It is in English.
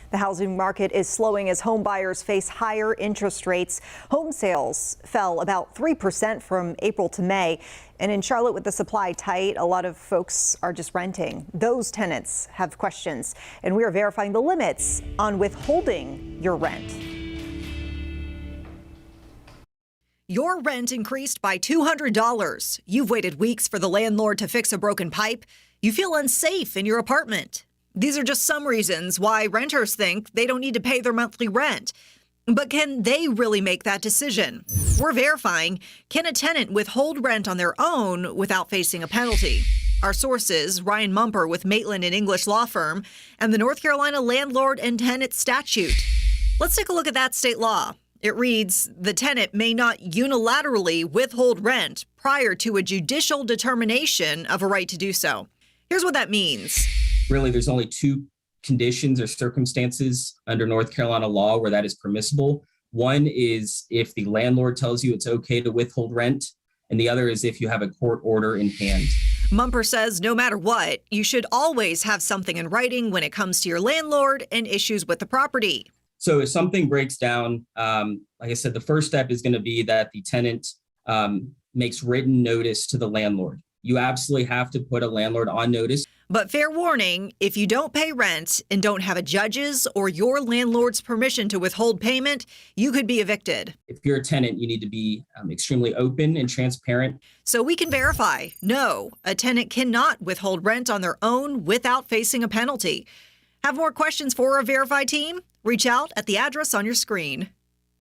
The housing market is slowing as home buyers face higher interest rates. Home sales fell about 3% from April to May. And in Charlotte, with the supply tight, a lot of folks are just renting. Those tenants have questions, and we are verifying the limits on withholding your rent. Your rent increased by $200. You've waited weeks for the landlord to fix a broken pipe. You feel unsafe in your apartment. These are just some reasons why renters think they don't need to pay their monthly rent. But can they really make that decision? We're verifying, can a tenant withhold rent on their own without facing a penalty? Our sources, Ryan Mumper with Maitland and English law firm, and the North Carolina Landlord and Tenant statute. Let's take a look at that state law. It reads, the tenant may not unilaterally withhold rent prior to a judicial determination of a right to do so. Here's what that means. Really, there's only two conditions or circumstances under North Carolina law where that is permissible. One is if the landlord tells you it's okay to withhold rent, and the other is if you have a court order in hand. Mumper says no matter what, you should always have something in writing when it comes to your landlord and issues with the property. So if something breaks down, like I said, the first step is going to be that the tenant makes written notice to the landlord. You absolutely have to put a landlord on notice. But fair warning, if you don't pay rent and don't have a judge's or your landlord's permission to withhold payment, you could be evicted. If you're a tenant, you need to be extremely open and transparent. So we can verify, no, a tenant cannot withhold rent on their own without facing a penalty. Have more questions for our Verify team? Reach out at the address on your screen.